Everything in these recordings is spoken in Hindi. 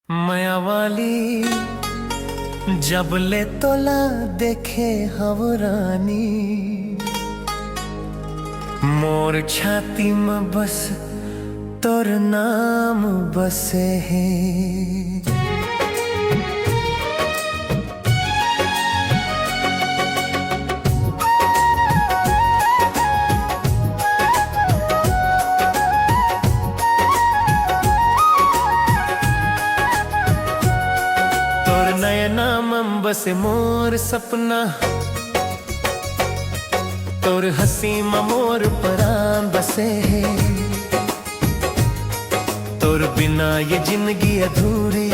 माया वाली जब ले तोला देखे हवरानी, मोर छाती में बस तोर नाम बसे है। नाम बसे मोर सपना, तोर हसी में मोर परान बसे है। तोर बिना ये जिंदगी अधूरी,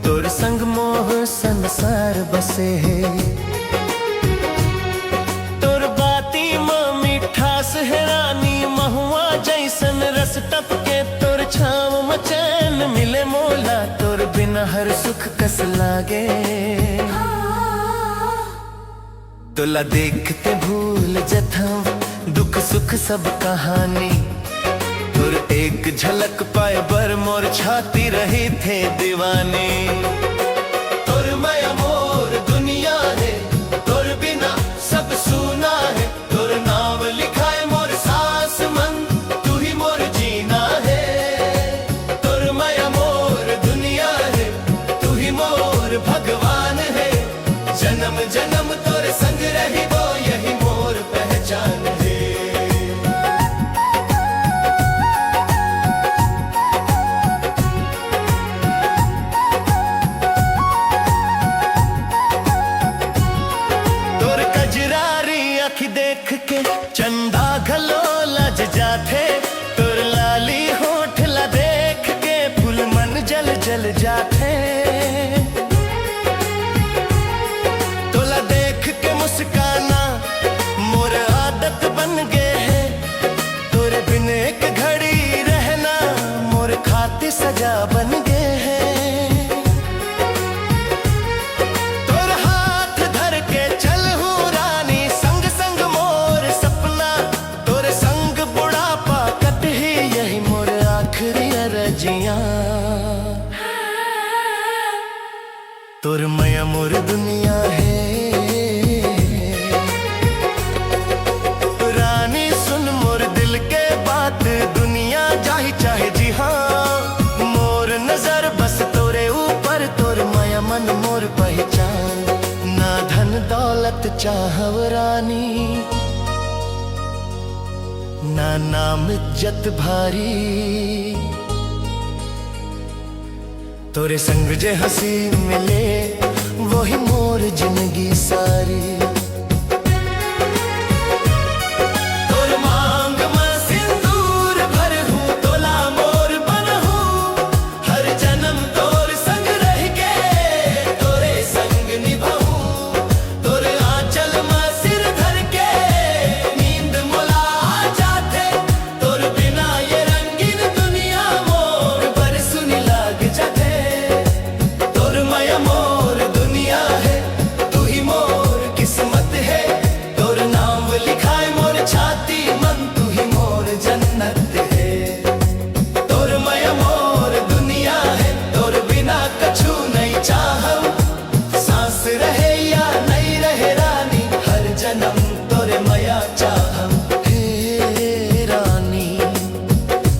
तोर संग मोह संसार बसे है। तोर बाती में मिठास है रानी, महुआ जैसन रस टपके तोर छाव में चैन मिले मोला। तोर बिना हर सुख कस लागे, तोला देखते भूल जथा दुख सुख सब कहानी। तोर एक झलक पाए बर मोर छाती रही थे दीवानी। तोर माया मोर दुनिया है, तोर बिना सब सुना है। तोर नाम लिखा है मोर सांस मन, तू ही मोर जीना है। तोर माया मोर दुनिया है, तू ही मोर भगवान है। जन्म जन्म तोरे संग रही वो, यही मोर पहचान है। तोर कजरारी आँख देख के चंदा घलो लज जाते। तोर लाली होठ ला देख के फूल मन जल जल जाते। मुस्काना मोर आदत बन गए है, तोरे बिन एक घड़ी रहना मोर खातिर सजा बन गए है। तोर हाथ धर के चल हूँ रानी, संग संग मोर सपना। तोरे संग बुढ़ापा कट ही, यही मोर आखिरी अरजियां। तोर माया मोर दुनिया है दुनिया जाही चाहे जी हाँ। मोर नजर बस तोरे ऊपर, तोर माया मन मोर पहचान। ना धन दौलत चाहव रानी, ना नाम इज्जत भारी। तोरे संग जे हंसी मिले, वही मोर जिंदगी सारी।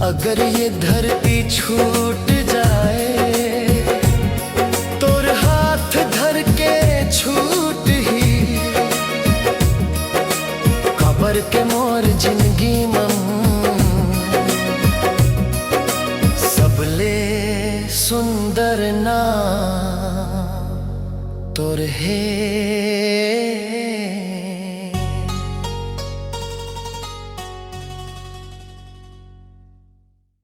अगर ये धरती छूट जाए, तोर हाथ धर के छूट ही। कबर के मोर जिंदगी में सबले सुंदर ना तोर हे